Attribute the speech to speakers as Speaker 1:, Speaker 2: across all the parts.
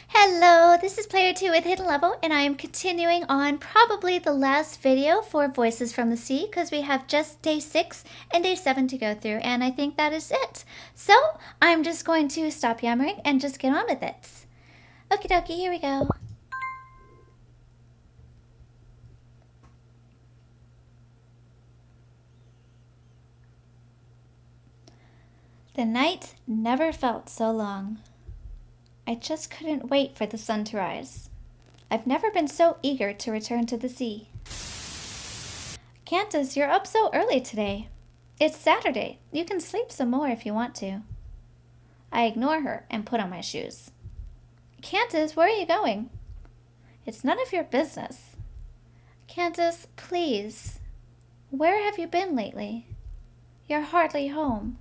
Speaker 1: Hello, this is Player 2 with Hidden Level, and I am continuing on probably the last video for Voices from the Sea, because we have just day 6 and day 7 to go through, and I think that is it. So, I'm just going to stop yammering and just get on with it. Okie dokie, here we go. The night never felt so long. I just couldn't wait for the sun to rise. I've never been so eager to return to the sea. Candace, you're up so early today. It's Saturday. You can sleep some more if you want to. I ignore her and put on my shoes. Candace, where are you going? It's none of your business. Candace, please. Where have you been lately? You're hardly home.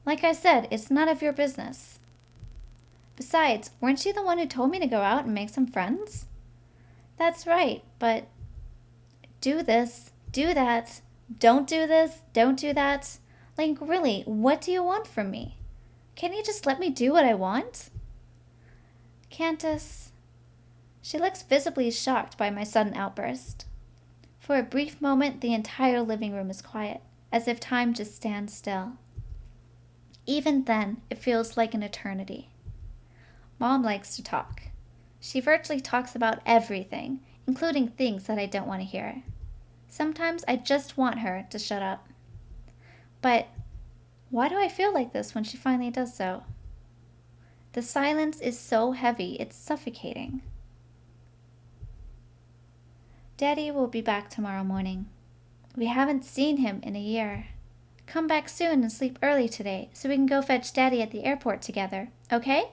Speaker 1: Like I said, it's none of your business. Besides, weren't you the one who told me to go out and make some friends? That's right, but do this, do that, don't do this, don't do that. Like, really, what do you want from me? Can't you just let me do what I want? Candace. She looks visibly shocked by my sudden outburst. For a brief moment, the entire living room is quiet, as if time just stands still. Even then, it feels like an eternity. Mom likes to talk. She virtually talks about everything, including things that I don't want to hear. Sometimes I just want her to shut up. But why do I feel like this when she finally does so? The silence is so heavy, it's suffocating. Daddy will be back tomorrow morning. We haven't seen him in a year. Come back soon and sleep early today so we can go fetch Daddy at the airport together, okay?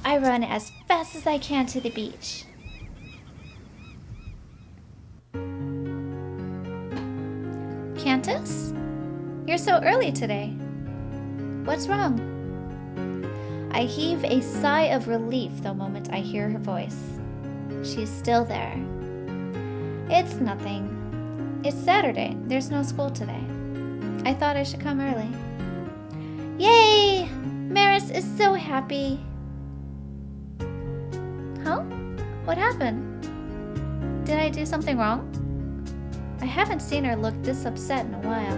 Speaker 1: I run as fast as I can to the beach. Candace? You're so early today. What's wrong? I heave a sigh of relief the moment I hear her voice. She's still there. It's nothing. It's Saturday. There's no school today. I thought I should come early. Yay! Maris is so happy. Huh? What happened? Did I do something wrong? I haven't seen her look this upset in a while.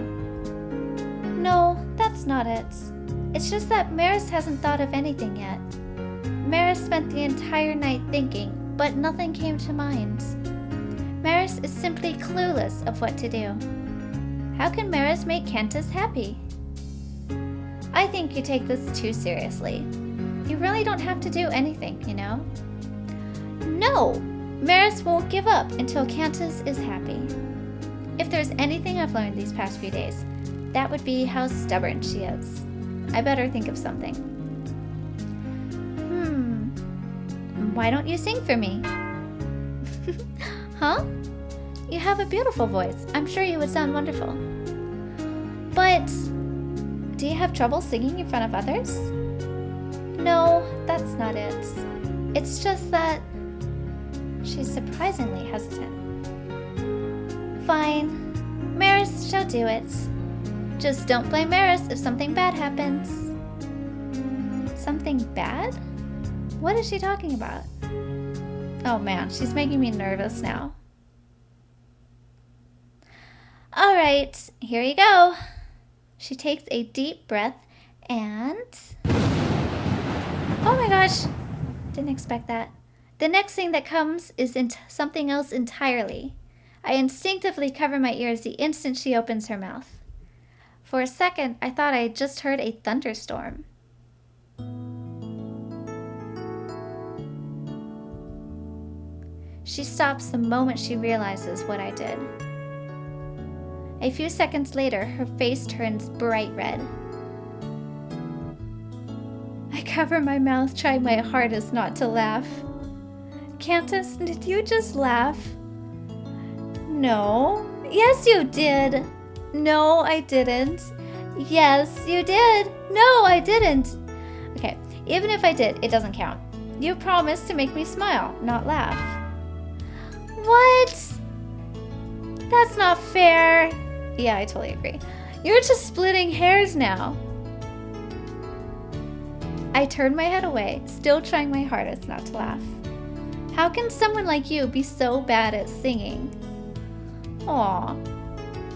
Speaker 1: No, that's not it. It's just that Maris hasn't thought of anything yet. Maris spent the entire night thinking, but nothing came to mind. Maris is simply clueless of what to do. How can Maris make Candace happy? I think you take this too seriously. You really don't have to do anything, you know? No! Maris won't give up until Candace is happy. If there's anything I've learned these past few days, that would be how stubborn she is. I better think of something. Why don't you sing for me? Huh? You have a beautiful voice. I'm sure you would sound wonderful. But do you have trouble singing in front of others? No, that's not it. It's just that she's surprisingly hesitant. Fine. Maris shall do it. Just don't blame Maris if something bad happens. Something bad? What is she talking about? Oh man, she's making me nervous now. Alright, here you go. She takes a deep breath and... Oh my gosh! Didn't expect that. The next thing that comes is something else entirely. I instinctively cover my ears the instant she opens her mouth. For a second, I thought I had just heard a thunderstorm. She stops the moment she realizes what I did. A few seconds later, her face turns bright red. I cover my mouth, trying my hardest not to laugh. Candace, did you just laugh? No. Yes, you did. No, I didn't. Yes, you did. No, I didn't. Okay, even if I did, it doesn't count. You promised to make me smile, not laugh. What? That's not fair. Yeah, I totally agree. You're just splitting hairs now. I turned my head away, still trying my hardest not to laugh. How can someone like you be so bad at singing? Aw,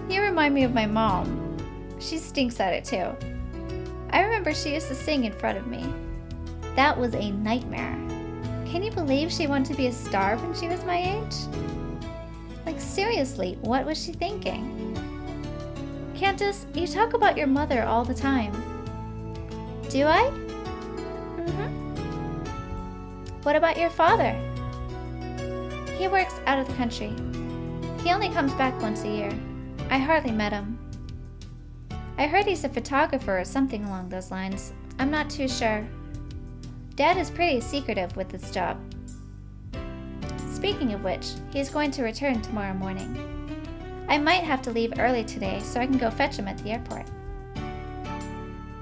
Speaker 1: you remind me of my mom. She stinks at it too. I remember she used to sing in front of me. That was a nightmare. Can you believe she wanted to be a star when she was my age? Like seriously, what was she thinking? Candace, you talk about your mother all the time. Do I? What about your father? He works out of the country. He only comes back once a year. I hardly met him. I heard he's a photographer or something along those lines. I'm not too sure. Dad is pretty secretive with his job. Speaking of which, he's going to return tomorrow morning. I might have to leave early today so I can go fetch him at the airport.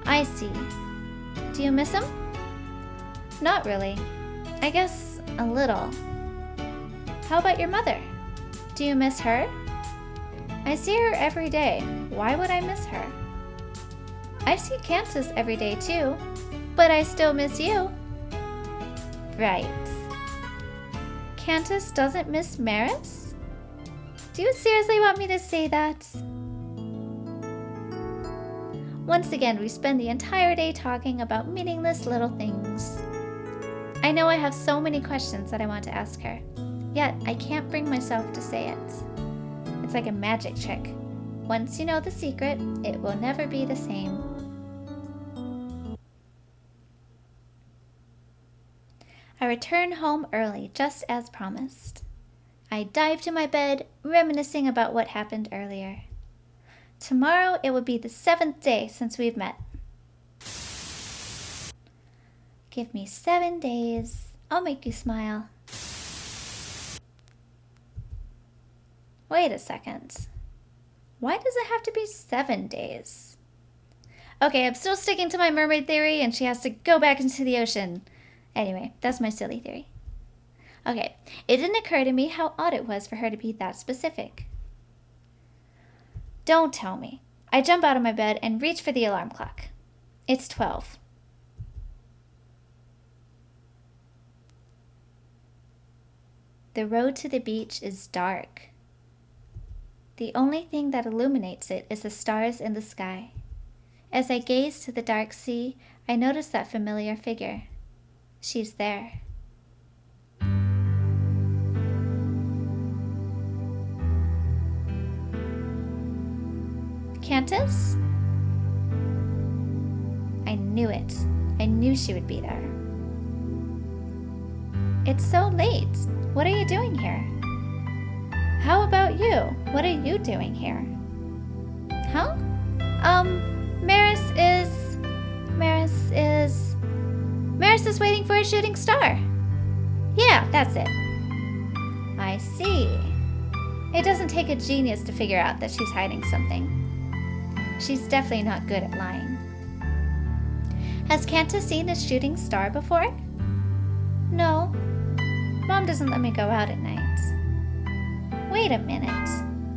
Speaker 1: I see. Do you miss him? Not really. I guess a little. How about your mother? Do you miss her? I see her every day. Why would I miss her? I see Candace every day too, but I still miss you. Right. Candace doesn't miss Maris? Do you seriously want me to say that? Once again, we spend the entire day talking about meaningless little things. I know I have so many questions that I want to ask her, yet I can't bring myself to say it. It's like a magic trick. Once you know the secret, it will never be the same. I return home early, just as promised. I dive to my bed, reminiscing about what happened earlier. Tomorrow it will be the 7th day since we've met. Give me 7 days. I'll make you smile. Wait a second. Why does it have to be 7 days? Okay, I'm still sticking to my mermaid theory and she has to go back into the ocean. Anyway, that's my silly theory. Okay, it didn't occur to me how odd it was for her to be that specific. Don't tell me. I jump out of my bed and reach for the alarm clock. It's 12. The road to the beach is dark. The only thing that illuminates it is the stars in the sky. As I gaze to the dark sea, I notice that familiar figure. She's there. Candace? I knew it. I knew she would be there. It's so late. What are you doing here? How about you? What are you doing here? Huh? Maris is waiting for a shooting star. Yeah, that's it. I see. It doesn't take a genius to figure out that she's hiding something. She's definitely not good at lying. Has Candace seen a shooting star before? No. Mom doesn't let me go out at night. Wait a minute.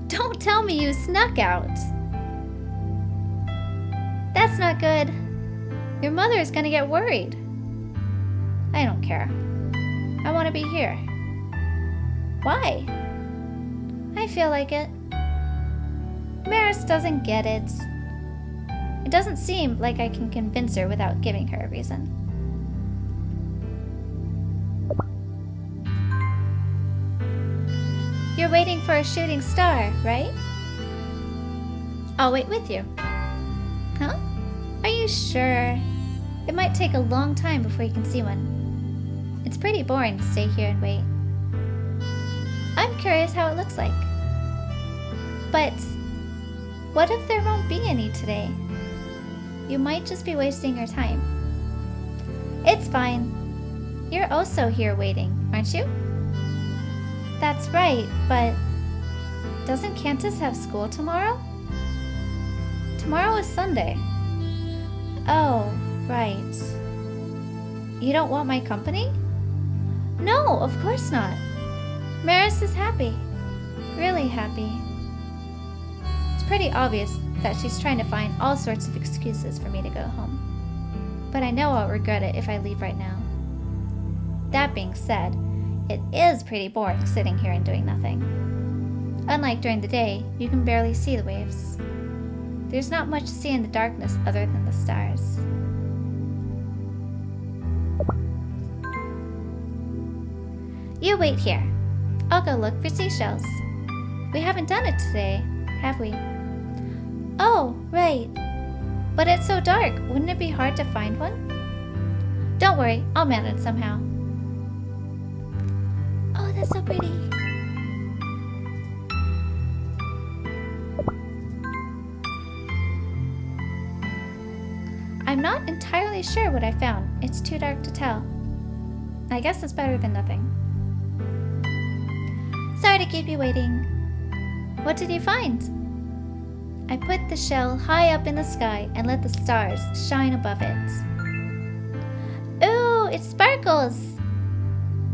Speaker 1: Don't tell me you snuck out. That's not good. Your mother is gonna get worried. I don't care. I want to be here. Why? I feel like it. Maris doesn't get it. It doesn't seem like I can convince her without giving her a reason. You're waiting for a shooting star, right? I'll wait with you. Huh? Are you sure? It might take a long time before you can see one. It's pretty boring to stay here and wait. I'm curious how it looks like. But what if there won't be any today? You might just be wasting your time. It's fine. You're also here waiting, aren't you? That's right, but doesn't Candace have school tomorrow? Tomorrow is Sunday. Oh, right. You don't want my company? No, of course not. Maris is happy. Really happy. pretty obvious that she's trying to find all sorts of excuses for me to go home. But I know I'll regret it if I leave right now. That being said, it is pretty boring sitting here and doing nothing. Unlike during the day, you can barely see the waves. There's not much to see in the darkness other than the stars. You wait here. I'll go look for seashells. We haven't done it today, have we? Oh, right. But it's so dark, wouldn't it be hard to find one? Don't worry, I'll manage somehow. Oh, that's so pretty. I'm not entirely sure what I found. It's too dark to tell. I guess it's better than nothing. Sorry to keep you waiting. What did you find? I put the shell high up in the sky and let the stars shine above it. Ooh, it sparkles!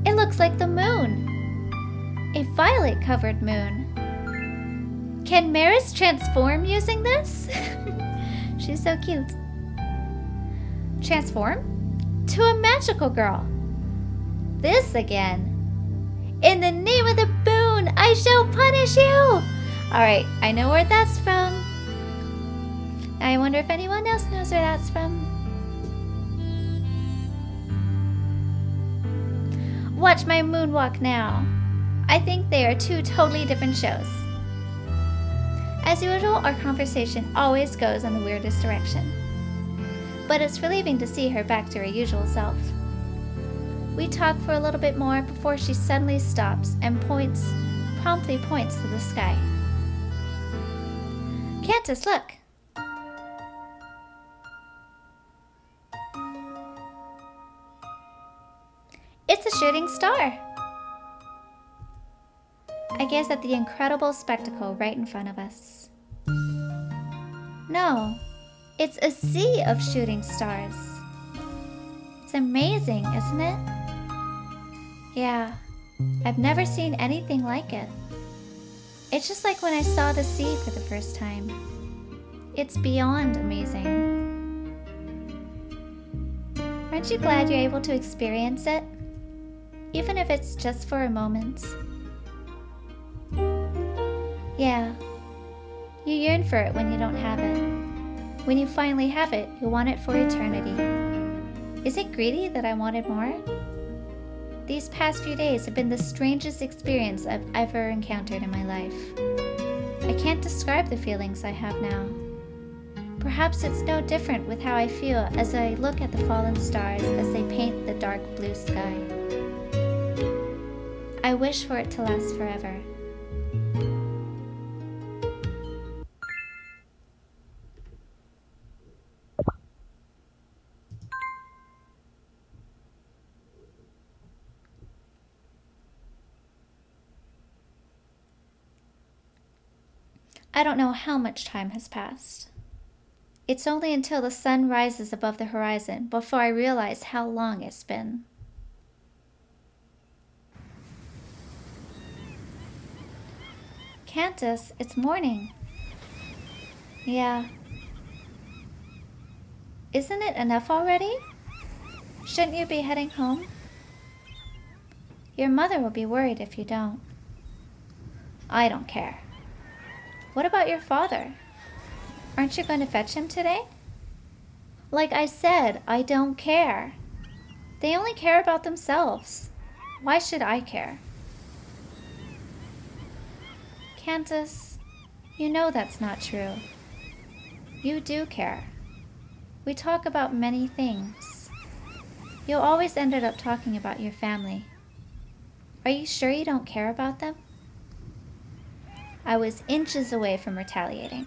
Speaker 1: It looks like the moon. A violet-covered moon. Can Maris transform using this? She's so cute. Transform? To a magical girl. This again. In the name of the boon, I shall punish you! Alright, I know where that's from. I wonder if anyone else knows where that's from. Watch my moonwalk now. I think they are two totally different shows. As usual, our conversation always goes in the weirdest direction. But it's relieving to see her back to her usual self. We talk for a little bit more before she suddenly stops and promptly points to the sky. Cantus, look! It's a shooting star! I gaze at the incredible spectacle right in front of us. No, it's a sea of shooting stars. It's amazing, isn't it? Yeah, I've never seen anything like it. It's just like when I saw the sea for the first time. It's beyond amazing. Aren't you glad you're able to experience it? Even if it's just for a moment. Yeah, you yearn for it when you don't have it. When you finally have it, you want it for eternity. Is it greedy that I wanted more? These past few days have been the strangest experience I've ever encountered in my life. I can't describe the feelings I have now. Perhaps it's no different with how I feel as I look at the fallen stars as they paint the dark blue sky. I wish for it to last forever. I don't know how much time has passed. It's only until the sun rises above the horizon before I realize how long it's been. Cantus, it's morning. Yeah. Isn't it enough already? Shouldn't you be heading home? Your mother will be worried if you don't. I don't care. What about your father? Aren't you going to fetch him today? Like I said, I don't care. They only care about themselves. Why should I care? Cantus, you know that's not true. You do care. We talk about many things. You always ended up talking about your family. Are you sure you don't care about them? I was inches away from retaliating.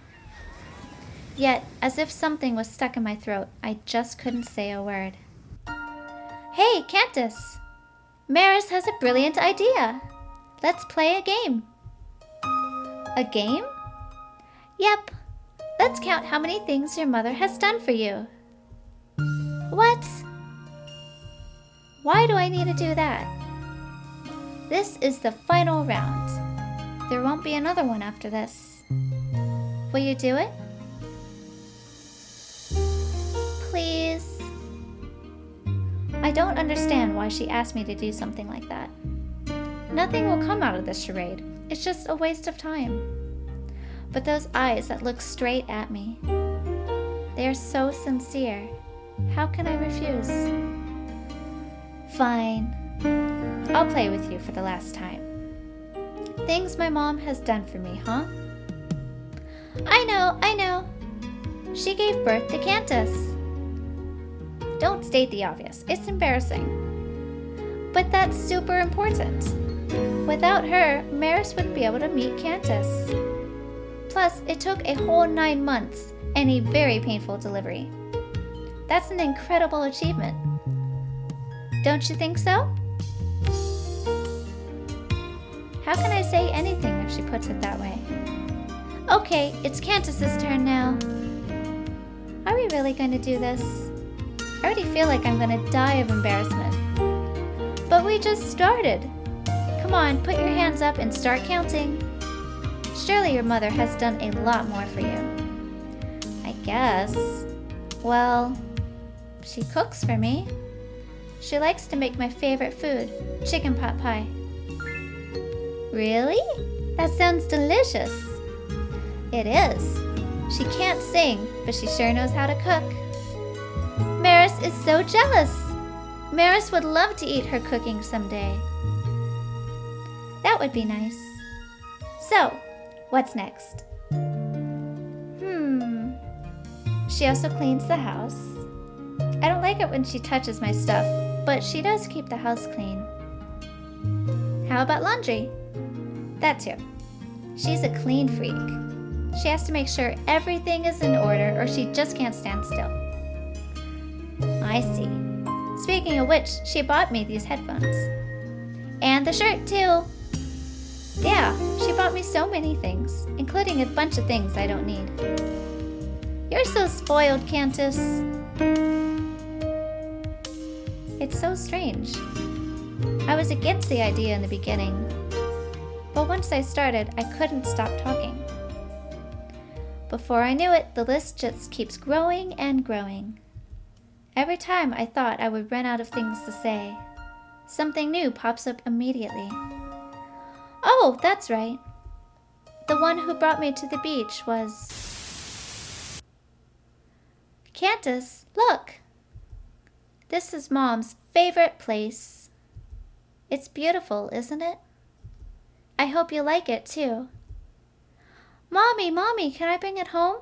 Speaker 1: Yet, as if something was stuck in my throat, I just couldn't say a word. Hey, Cantus! Maris has a brilliant idea. Let's play a game. A game? Yep. Let's count how many things your mother has done for you. What? Why do I need to do that? This is the final round. There won't be another one after this. Will you do it? Please? I don't understand why she asked me to do something like that. Nothing will come out of this charade. It's just a waste of time. But those eyes that look straight at me, they are so sincere. How can I refuse? Fine. I'll play with you for the last time. Things my mom has done for me, huh? I know. She gave birth to Cantus. Don't state the obvious. It's embarrassing. But that's super important. Without her, Maris wouldn't be able to meet Cantus. Plus, it took a whole 9 months and a very painful delivery. That's an incredible achievement. Don't you think so? How can I say anything if she puts it that way? Okay, it's Cantus's turn now. Are we really going to do this? I already feel like I'm going to die of embarrassment. But we just started. Come on, put your hands up and start counting. Surely your mother has done a lot more for you. I guess. Well, she cooks for me. She likes to make my favorite food, chicken pot pie. Really? That sounds delicious. It is. She can't sing, but she sure knows how to cook. Maris is so jealous. Maris would love to eat her cooking someday. That would be nice. So, what's next? She also cleans the house. I don't like it when she touches my stuff, but she does keep the house clean. How about laundry? That too. She's a clean freak. She has to make sure everything is in order or she just can't stand still. I see. Speaking of which, she bought me these headphones. And the shirt too. Yeah, she bought me so many things, including a bunch of things I don't need. You're so spoiled, Cantus. It's so strange. I was against the idea in the beginning, but once I started, I couldn't stop talking. Before I knew it, the list just keeps growing and growing. Every time I thought I would run out of things to say, something new pops up immediately. Oh, that's right. The one who brought me to the beach was... Cantus, look! This is Mom's favorite place. It's beautiful, isn't it? I hope you like it too. Mommy, can I bring it home?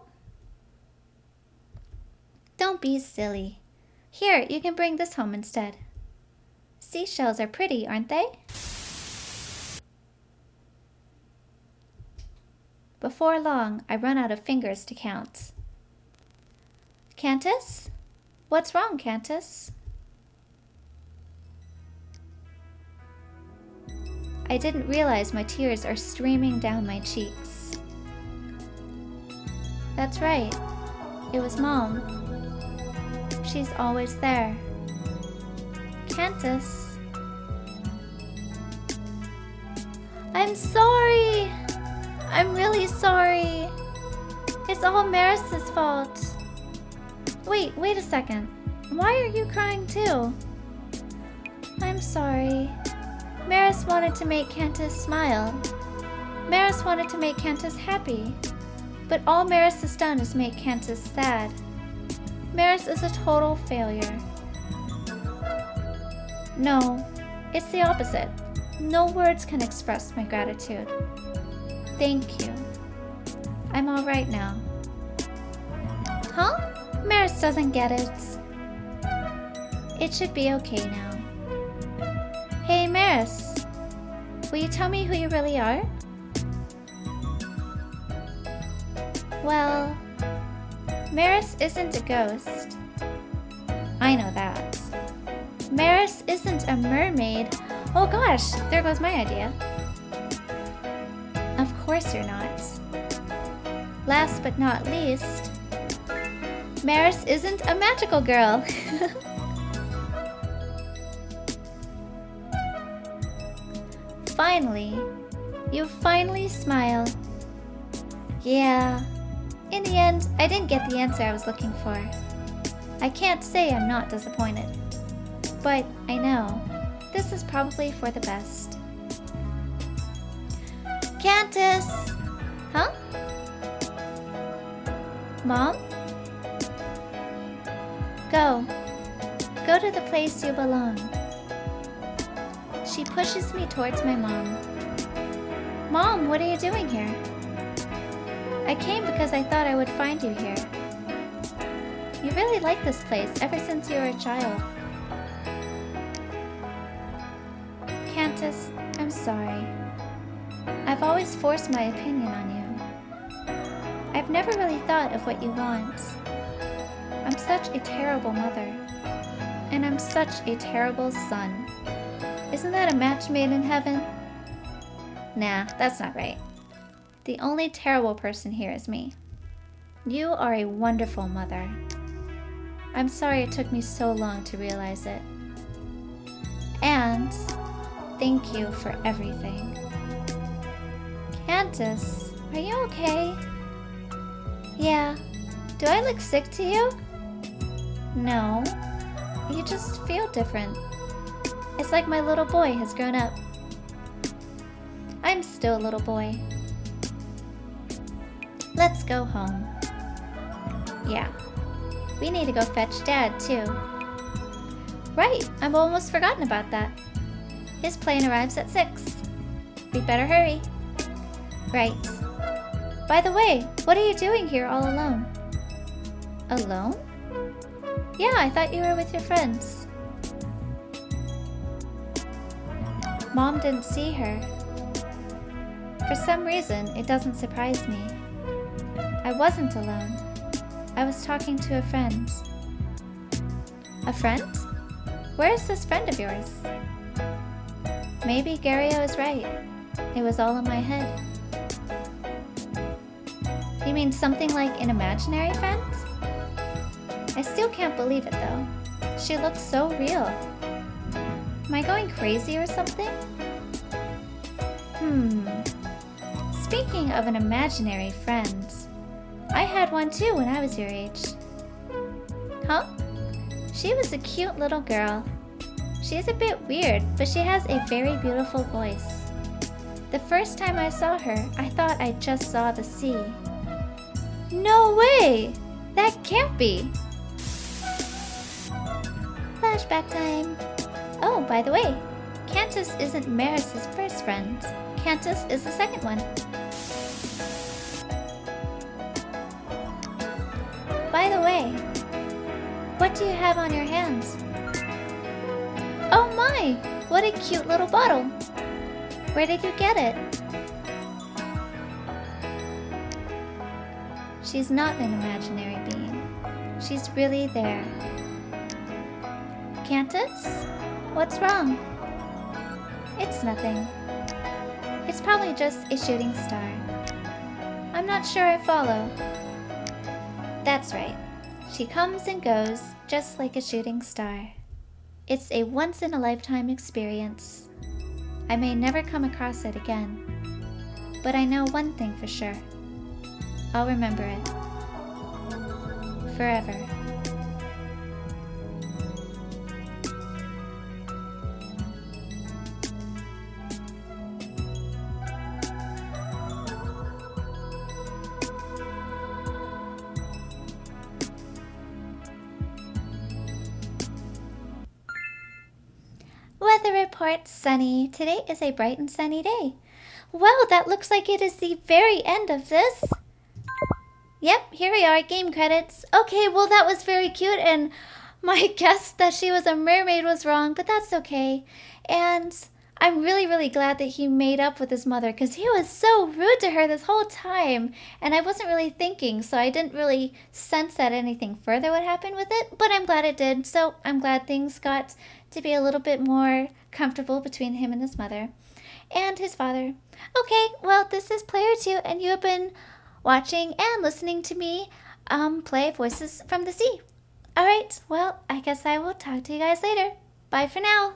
Speaker 1: Don't be silly. Here, you can bring this home instead. Seashells are pretty, aren't they? Before long, I run out of fingers to count. Cantus? What's wrong, Cantus? I didn't realize my tears are streaming down my cheeks. That's right. It was Mom. She's always there. Cantus. I'm sorry. I'm really sorry. It's all Maris's fault. Wait a second. Why are you crying too? I'm sorry. Maris wanted to make Cantus smile. Maris wanted to make Cantus happy. But all Maris has done is make Cantus sad. Maris is a total failure. No, it's the opposite. No words can express my gratitude. Thank you. I'm all right now. Huh? Maris doesn't get it. It should be okay now. Hey, Maris. Will you tell me who you really are? Well, Maris isn't a ghost. I know that. Maris isn't a mermaid. Oh gosh, there goes my idea. Of course you're not. Last but not least, Maris isn't a magical girl. You finally smile. Yeah, In the end, I didn't get the answer I was looking for. I can't say I'm not disappointed. But I know, this is probably for the best. Candace! Huh? Mom? Go. Go to the place you belong. She pushes me towards my mom. Mom, what are you doing here? I came because I thought I would find you here. You really like this place ever since you were a child. Candace, I'm sorry. I've always forced my opinion on you. I've never really thought of what you want. I'm such a terrible mother. And I'm such a terrible son. Isn't that a match made in heaven? Nah, that's not right. The only terrible person here is me. You are a wonderful mother. I'm sorry it took me so long to realize it. And thank you for everything. Candace, are you okay? Yeah. Do I look sick to you? No. You just feel different. It's like my little boy has grown up. I'm still a little boy. Let's go home. Yeah. We need to go fetch Dad, too. Right, I've almost forgotten about that. His plane arrives at 6. We better hurry. Right. By the way, what are you doing here all alone? Alone? Yeah, I thought you were with your friends. Mom didn't see her. For some reason, it doesn't surprise me. I wasn't alone. I was talking to a friend. A friend? Where is this friend of yours? Maybe Gario is right. It was all in my head. You mean something like an imaginary friend? I still can't believe it though. She looks so real. Am I going crazy or something? Speaking of an imaginary friend, I had one too when I was your age. Huh? She was a cute little girl. She's a bit weird, but she has a very beautiful voice. The first time I saw her, I thought I just saw the sea. No way! That can't be! Flashback time. Oh, by the way, Candace isn't Maris's first friend. Candace is the second one. By the way, what do you have on your hands? Oh my! What a cute little bottle! Where did you get it? She's not an imaginary being. She's really there. Candace? What's wrong? It's nothing. It's probably just a shooting star. I'm not sure I follow. That's right. She comes and goes just like a shooting star. It's a once-in-a-lifetime experience. I may never come across it again. But I know one thing for sure. I'll remember it. Forever. Weather report sunny. Today is a bright and sunny day. Well, that looks like it is the very end of this. Yep, here we are, game credits. Okay, well that was very cute, and my guess that she was a mermaid was wrong, but that's okay. And I'm really glad that he made up with his mother, because he was so rude to her this whole time, and I wasn't really thinking, so I didn't really sense that anything further would happen with it, but I'm glad it did, so I'm glad things got to be a little bit more comfortable between him and his mother and his father. Okay, well, this is Player 2, and you have been watching and listening to me play Voices from the Sea. Alright, well, I guess I will talk to you guys later. Bye for now.